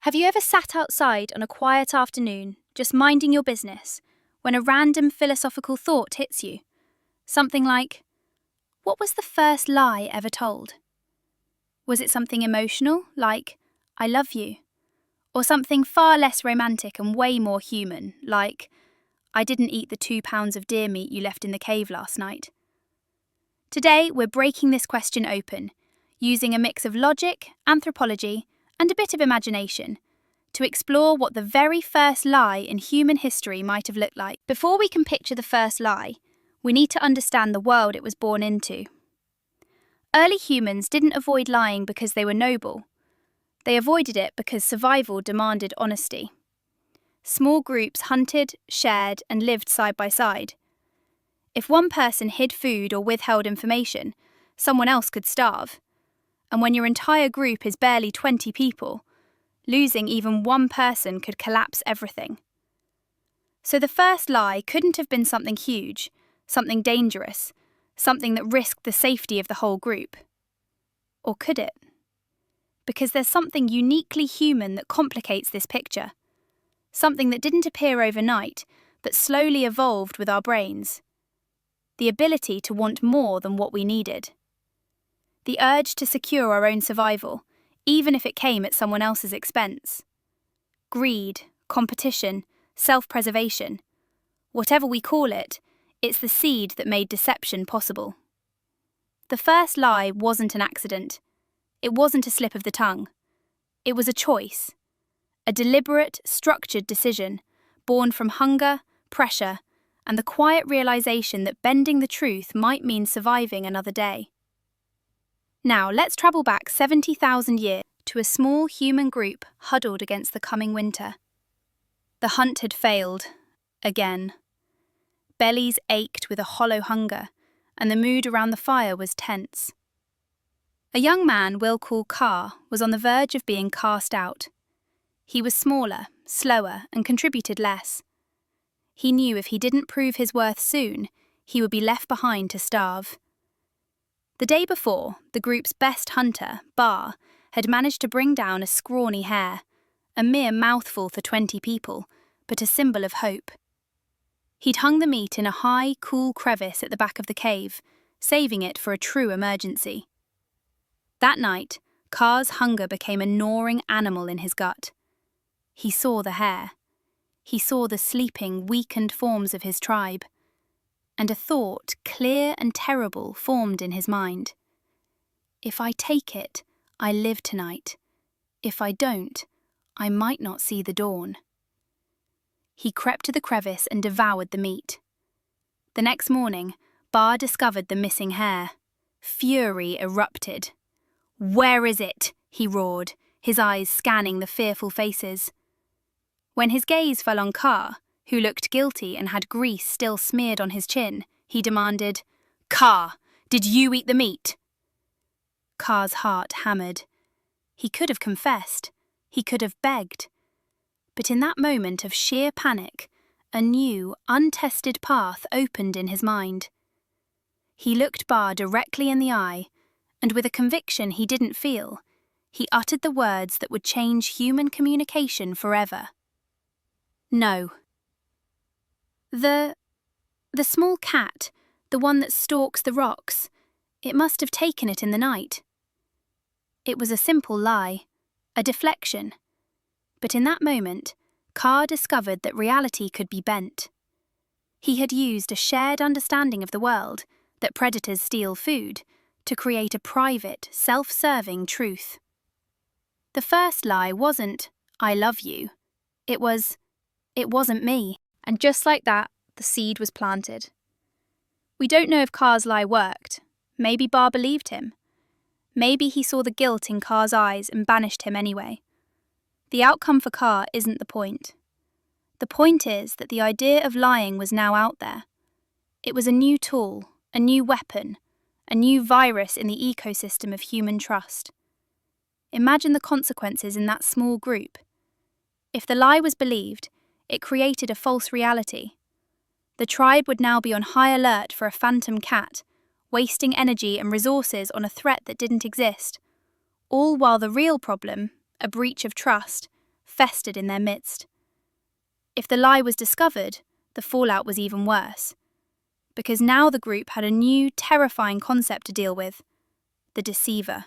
Have you ever sat outside on a quiet afternoon, just minding your business, when a random philosophical thought hits you? Something like, what was the first lie ever told? Was it something emotional, like, I love you? Or something far less romantic and way more human, like, I didn't eat the 2 pounds of deer meat you left in the cave last night? Today, we're breaking this question open, using a mix of logic, anthropology, and a bit of imagination, to explore what the very first lie in human history might have looked like. Before we can picture the first lie, we need to understand the world it was born into. Early humans didn't avoid lying because they were noble. They avoided it because survival demanded honesty. Small groups hunted, shared, and lived side by side. If one person hid food or withheld information, someone else could starve. And when your entire group is barely 20 people, losing even one person could collapse everything. So the first lie couldn't have been something huge, something dangerous, something that risked the safety of the whole group. Or could it? Because there's something uniquely human that complicates this picture. Something that didn't appear overnight, but slowly evolved with our brains. The ability to want more than what we needed. The urge to secure our own survival, even if it came at someone else's expense. Greed, competition, self-preservation. Whatever we call it, it's the seed that made deception possible. The first lie wasn't an accident. It wasn't a slip of the tongue. It was a choice. A deliberate, structured decision, born from hunger, pressure, and the quiet realization that bending the truth might mean surviving another day. Now, let's travel back 70,000 years to a small human group huddled against the coming winter. The hunt had failed, again. Bellies ached with a hollow hunger, and the mood around the fire was tense. A young man we'll call Car was on the verge of being cast out. He was smaller, slower, and contributed less. He knew if he didn't prove his worth soon, he would be left behind to starve. The day before, the group's best hunter, Bar, had managed to bring down a scrawny hare, a mere mouthful for 20 people, but a symbol of hope. He'd hung the meat in a high, cool crevice at the back of the cave, saving it for a true emergency. That night, Car's hunger became a gnawing animal in his gut. He saw the hare. He saw the sleeping, weakened forms of his tribe. And a thought, clear and terrible, formed in his mind. If I take it, I live tonight. If I don't, I might not see the dawn. He crept to the crevice and devoured the meat. The next morning, Bar discovered the missing hare. Fury erupted. "Where is it?" he roared, his eyes scanning the fearful faces. When his gaze fell on Car, who looked guilty and had grease still smeared on his chin, he demanded, "Car, did you eat the meat?" Car's heart hammered. He could have confessed. He could have begged. But in that moment of sheer panic, a new, untested path opened in his mind. He looked Bar directly in the eye, and with a conviction he didn't feel, he uttered the words that would change human communication forever. No. The small cat, the one that stalks the rocks, it must have taken it in the night. It was a simple lie, a deflection. But in that moment, Car discovered that reality could be bent. He had used a shared understanding of the world, that predators steal food, to create a private, self-serving truth. The first lie wasn't, "I love you." It was, "It wasn't me." And just like that, the seed was planted. We don't know if Car's lie worked. Maybe Bar believed him. Maybe he saw the guilt in Car's eyes and banished him anyway. The outcome for Car isn't the point. The point is that the idea of lying was now out there. It was a new tool, a new weapon, a new virus in the ecosystem of human trust. Imagine the consequences in that small group. If the lie was believed, it created a false reality. The tribe would now be on high alert for a phantom cat, wasting energy and resources on a threat that didn't exist, all while the real problem, a breach of trust, festered in their midst. If the lie was discovered, the fallout was even worse, because now the group had a new, terrifying concept to deal with: the deceiver.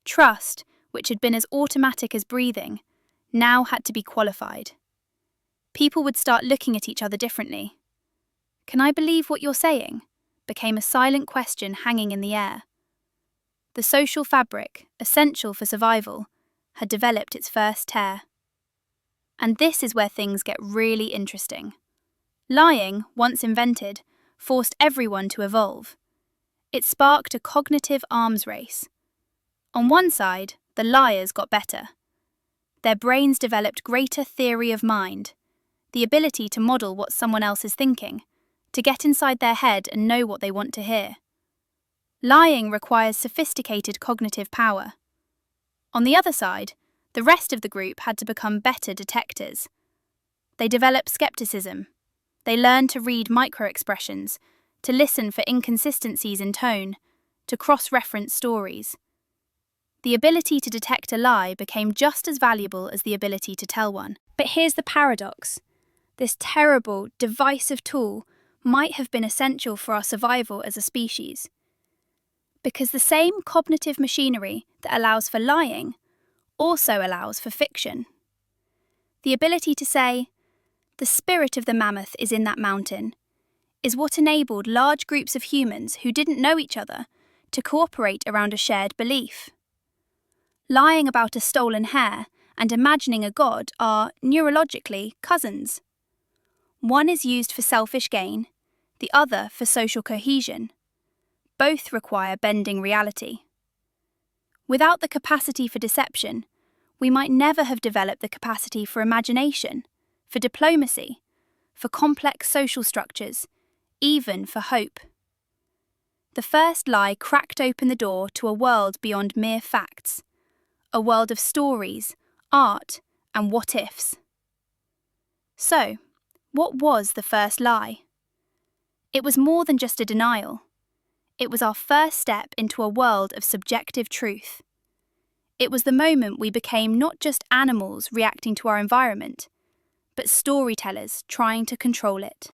Trust, which had been as automatic as breathing, now had to be qualified. People would start looking at each other differently. "Can I believe what you're saying?" became a silent question hanging in the air. The social fabric, essential for survival, had developed its first tear. And this is where things get really interesting. Lying, once invented, forced everyone to evolve. It sparked a cognitive arms race. On one side, the liars got better. Their brains developed greater theory of mind, the ability to model what someone else is thinking, to get inside their head and know what they want to hear. Lying requires sophisticated cognitive power. On the other side, the rest of the group had to become better detectors. They developed skepticism. They learned to read micro-expressions, to listen for inconsistencies in tone, to cross-reference stories. The ability to detect a lie became just as valuable as the ability to tell one. But here's the paradox. This terrible, divisive tool might have been essential for our survival as a species. Because the same cognitive machinery that allows for lying also allows for fiction. The ability to say, "The spirit of the mammoth is in that mountain," is what enabled large groups of humans who didn't know each other to cooperate around a shared belief. Lying about a stolen hare and imagining a god are, neurologically, cousins. One is used for selfish gain, the other for social cohesion. Both require bending reality. Without the capacity for deception, we might never have developed the capacity for imagination, for diplomacy, for complex social structures, even for hope. The first lie cracked open the door to a world beyond mere facts, a world of stories, art, and what-ifs. So, what was the first lie? It was more than just a denial. It was our first step into a world of subjective truth. It was the moment we became not just animals reacting to our environment, but storytellers trying to control it.